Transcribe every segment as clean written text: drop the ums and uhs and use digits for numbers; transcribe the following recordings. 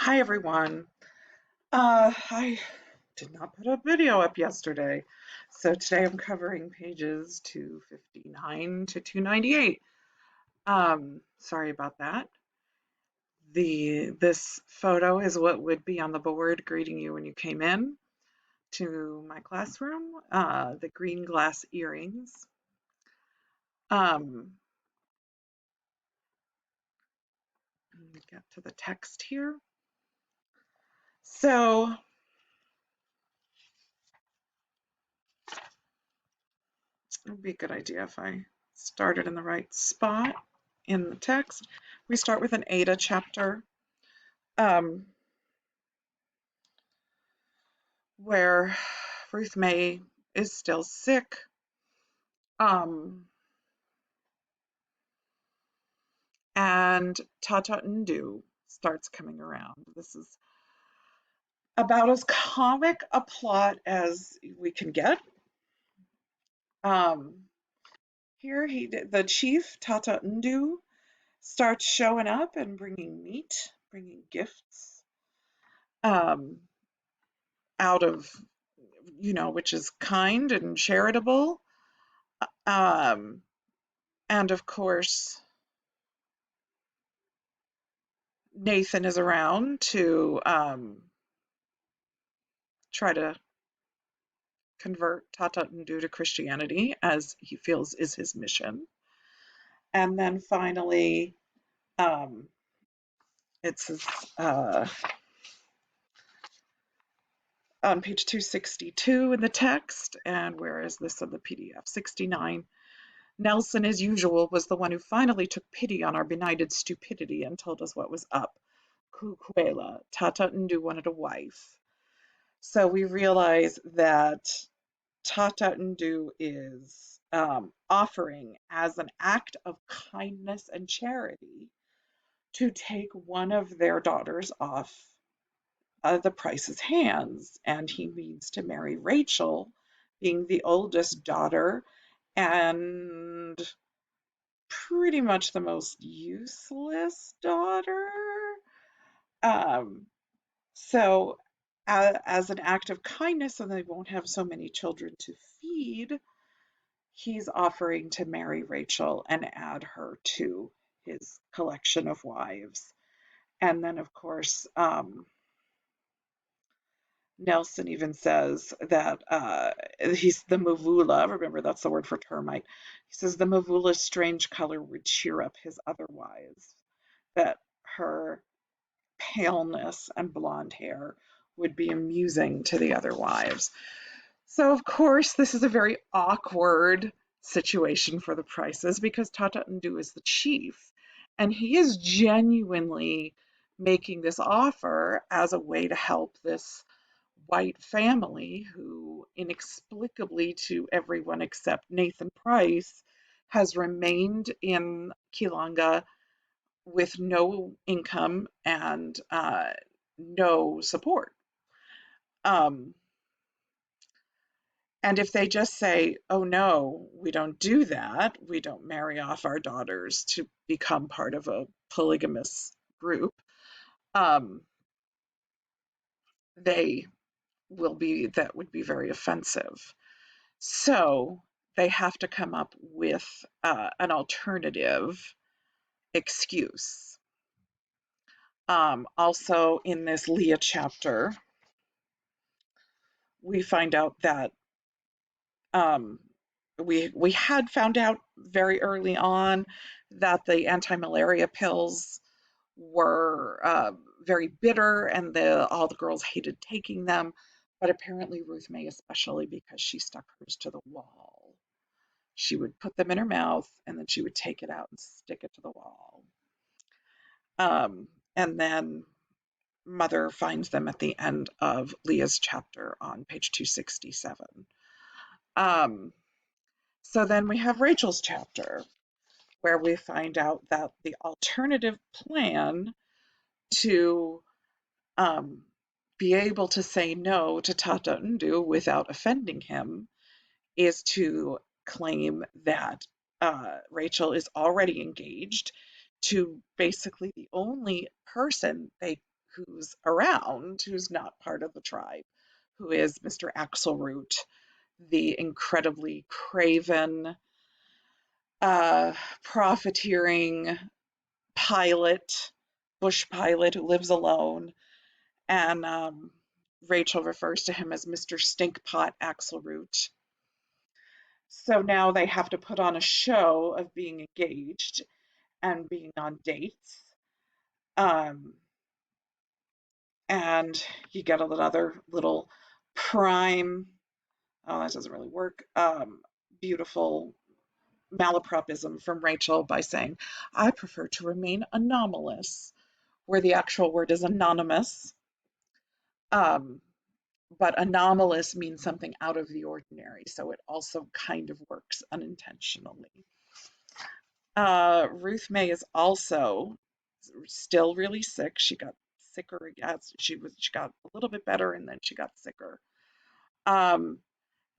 Hi everyone. I did not put a video up yesterday, so today I'm covering pages 259 to 298. Sorry about that. This photo is what would be on the board greeting you when you came in to my classroom. The green glass earrings. Um, Let me get to the text here. So it would be a good idea if I started in the right spot in the text. We start with an Ada chapter, um, where Ruth May is still sick. Um, and Tata Ndu starts coming around. This is about as comic a plot as we can get. Um, Here, the chief, Tata Ndu, starts showing up and bringing meat, bringing gifts, um, out of, which is kind and charitable. Um, and of course, Nathan is around to try to convert Tata Ndu to Christianity, as he feels is his mission. And then finally, um, it says on page 262 in the text, and where is this in the PDF? 69. Nelson, as usual, was the one who finally took pity on our benighted stupidity and told us what was up. Kukwela, Tata Ndu wanted a wife. So we realize that Tata Ndu is offering as an act of kindness and charity to take one of their daughters off the Price's hands. And he means to marry Rachel, being the oldest daughter and pretty much the most useless daughter. Um, so, as an act of kindness, and they won't have so many children to feed, he's offering to marry Rachel and add her to his collection of wives. And then, of course, Nelson even says that he's the mavula. Remember, that's the word for termite. He says the mavula's strange color would cheer up his other wives, that her paleness and blonde hair would be amusing to the other wives. So, of course, this is a very awkward situation for the Prices because Tata Ndu is the chief, and he is genuinely making this offer as a way to help this white family who, inexplicably to everyone except Nathan Price, has remained in Kilanga with no income and no support. Um, And if they just say, oh no, we don't do that, we don't marry off our daughters to become part of a polygamous group, um, they that would be very offensive. So they have to come up with an alternative excuse. Also, in this Leah chapter, we find out that um, we had found out very early on that the anti-malaria pills were very bitter and all the girls hated taking them, but apparently Ruth May especially, because she stuck hers to the wall. She would put them in her mouth and then she would take it out and stick it to the wall. And then Mother finds them at the end of Leah's chapter on page 267. So then we have Rachel's chapter, where we find out that the alternative plan to be able to say no to Tata Ndu without offending him is to claim that Rachel is already engaged to basically the only person who's around, who's not part of the tribe, who is Mr. Axelroot, the incredibly craven, uh, profiteering pilot, bush pilot who lives alone. And Rachel refers to him as Mr. Stinkpot Axelroot. So now they have to put on a show of being engaged and being on dates. Um, and you get another little prime, oh, that doesn't really work, beautiful malapropism from Rachel by saying, I prefer to remain anomalous, where the actual word is anonymous. Um, but anomalous means something out of the ordinary, so it also kind of works unintentionally. Ruth May is also still really sick. She got sicker. Yes, she got a little bit better and then she got sicker. Um,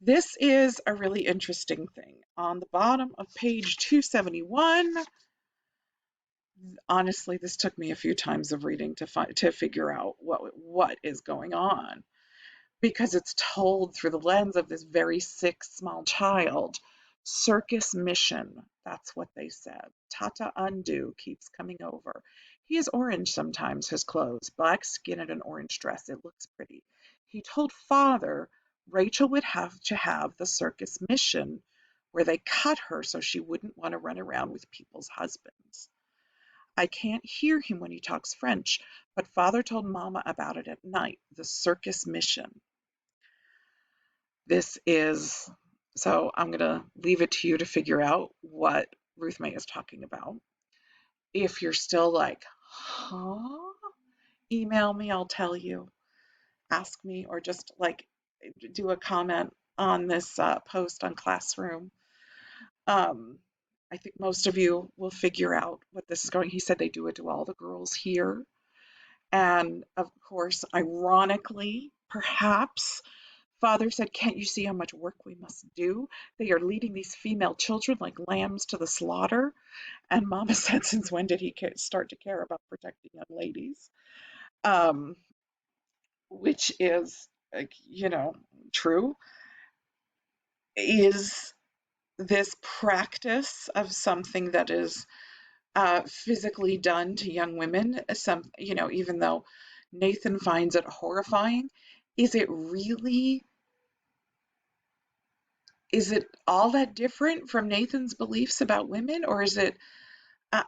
this is a really interesting thing. On the bottom of page 271, honestly, this took me a few times of reading to figure out what is going on, because it's told through the lens of this very sick small child. Circus mission, that's what they said. Tata Undo keeps coming over. He is orange sometimes, his clothes, black skin and an orange dress. It looks pretty. He told father Rachel would have to have the circus mission where they cut her so she wouldn't want to run around with people's husbands. I can't hear him when he talks French, but father told mama about it at night, the circus mission. This is, so I'm going to leave it to you to figure out what Ruth May is talking about. If you're still like, huh? Email me, I'll tell you. Ask me, or just like do a comment on this post on Classroom. Um, I think most of you will figure out what this is going. He said they do it to all the girls here. And of course, ironically, perhaps, father said, can't you see how much work we must do? They are leading these female children like lambs to the slaughter. And mama said, since when did he start to care about protecting young ladies? Um, which is, true. Is this practice of something that is physically done to young women, even though Nathan finds it horrifying, is it really, is it all that different from Nathan's beliefs about women? Or is it,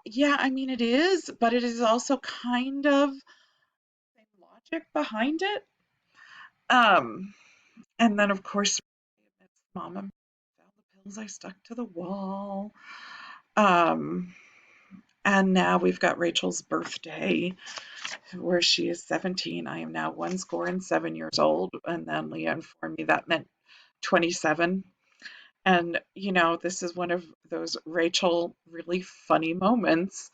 yeah, I mean, it is, but it is also kind of same logic behind it. Um, and then, of course, Mama found the pills I stuck to the wall. Um, and now we've got Rachel's birthday, where she is 17. I am now 1 score and 7 years old. And then Leah informed me that meant 27. And, this is one of those Rachel really funny moments.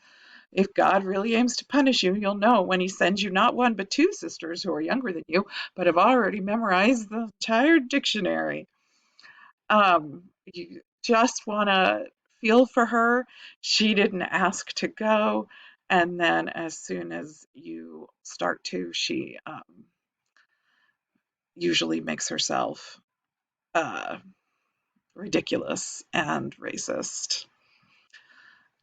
If God really aims to punish you, you'll know when he sends you not one but two sisters who are younger than you, but have already memorized the entire dictionary. You just want to feel for her. She didn't ask to go. And then as soon as you start to, she usually makes herself uh, ridiculous and racist.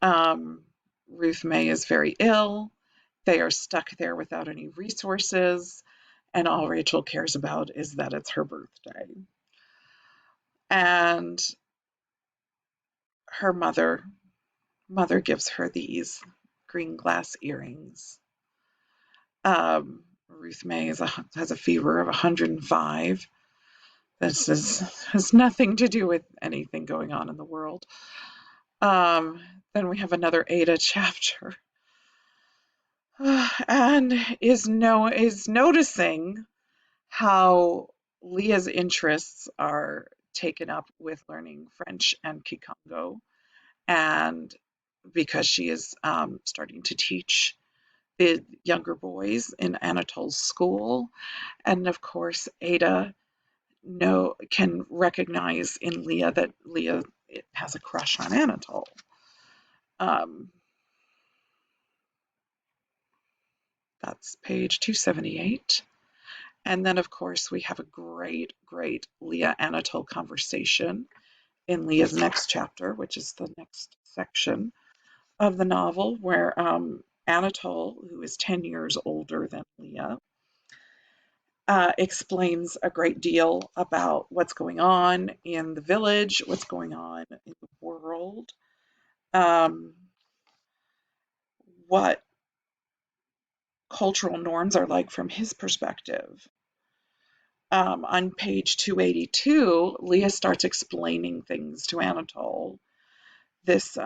Um, Ruth May is very ill. They are stuck there without any resources. And all Rachel cares about is that it's her birthday. And her mother gives her these green glass earrings. Ruth May has a fever of 105. Has nothing to do with anything going on in the world. Then we have another Ada chapter, and is noticing how Leah's interests are taken up with learning French and Kikongo, and because she is starting to teach the younger boys in Anatole's school. And of course, Ada can recognize in Leah that Leah has a crush on Anatole. Um, That's page 278. And then, of course, we have a great, great Leah Anatole conversation in Leah's next chapter, which is the next section of the novel, where Anatole, who is 10 years older than Leah, explains a great deal about what's going on in the village, what's going on in the world, um, what cultural norms are like from his perspective. On page 282, Leah starts explaining things to Anatole. This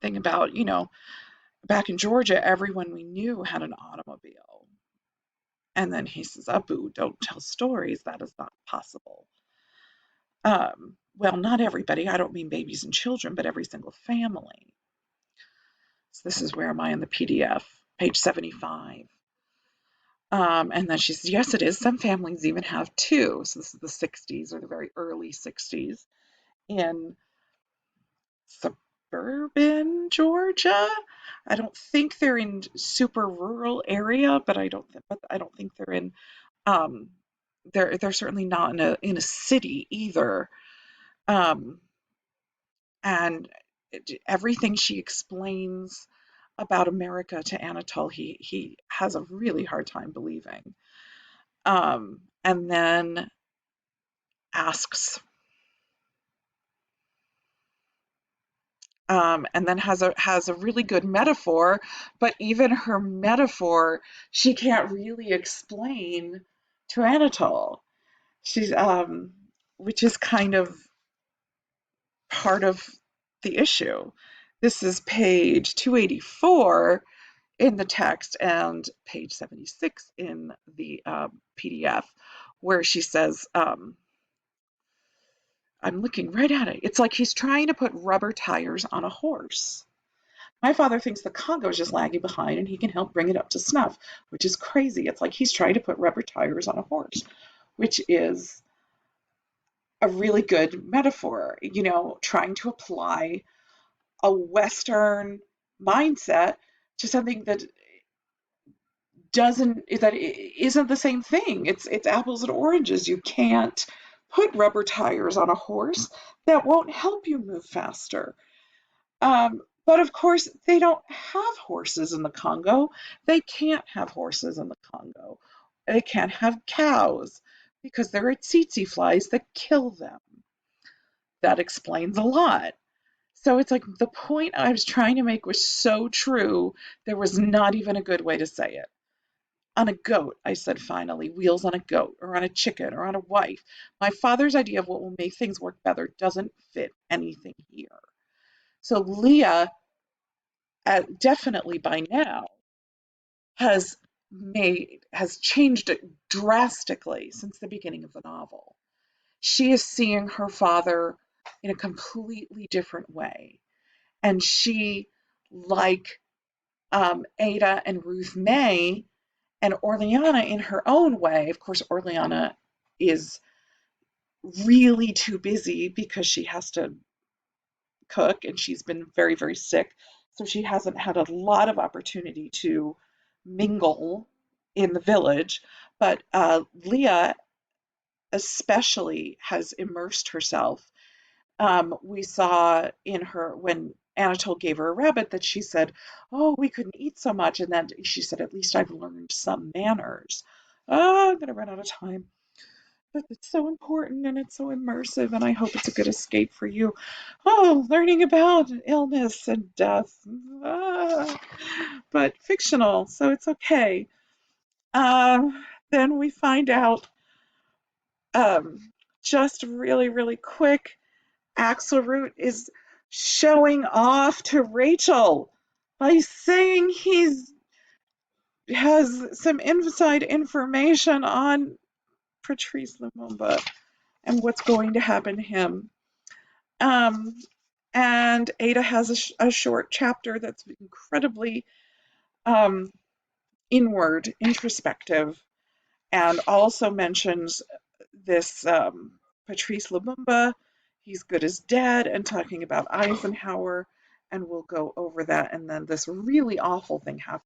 thing about, back in Georgia, everyone we knew had an automobile. And then he says, Abu, don't tell stories. That is not possible. Well, not everybody. I don't mean babies and children, but every single family. So this is Where Am I in the PDF, page 75. And then she says, yes, it is. Some families even have two. So this is the 60s or the very early 60s in suburban Georgia. I don't think they're in super rural area, but I don't think they're in they're certainly not in a city either. Um, and everything she explains about America to Anatole, he has a really hard time believing. And then asks, and then has a really good metaphor, but even her metaphor, she can't really explain to Anatole. She's which is kind of part of the issue. This is page 284 in the text and page 76 in the PDF, where she says, I'm looking right at it. It's like he's trying to put rubber tires on a horse. My father thinks the Congo is just lagging behind and he can help bring it up to snuff, which is crazy. It's like he's trying to put rubber tires on a horse, which is a really good metaphor, trying to apply a Western mindset to something that isn't the same thing. It's apples and oranges. You can't put rubber tires on a horse. That won't help you move faster. But of course, they don't have horses in the Congo. They can't have horses in the Congo. They can't have cows because there are tsetse flies that kill them. That explains a lot. So it's like the point I was trying to make was so true, there was not even a good way to say it. On a goat, I said finally, wheels on a goat, or on a chicken, or on a wife. My father's idea of what will make things work better doesn't fit anything here. So Leah, definitely by now, has changed it drastically since the beginning of the novel. She is seeing her father in a completely different way. And she, like Ada and Ruth May, and Orleana in her own way, of course, Orleana is really too busy because she has to cook and she's been very, very sick. So she hasn't had a lot of opportunity to mingle in the village. But Leah especially has immersed herself. We saw in her when Anatole gave her a rabbit that she said, oh, we couldn't eat so much. And then she said, at least I've learned some manners. Oh, I'm going to run out of time. But it's so important and it's so immersive, and I hope it's a good escape for you. Oh, learning about illness and death. Ah, but fictional, so it's okay. Then we find out, um, just really, really quick, Axelroot is showing off to Rachel by saying he's has some inside information on Patrice Lumumba and what's going to happen to him. Um, and Ada has a short chapter that's incredibly um, inward, introspective, and also mentions this Patrice Lumumba. He's good as dead, and talking about Eisenhower and we'll go over that. And then this really awful thing happened.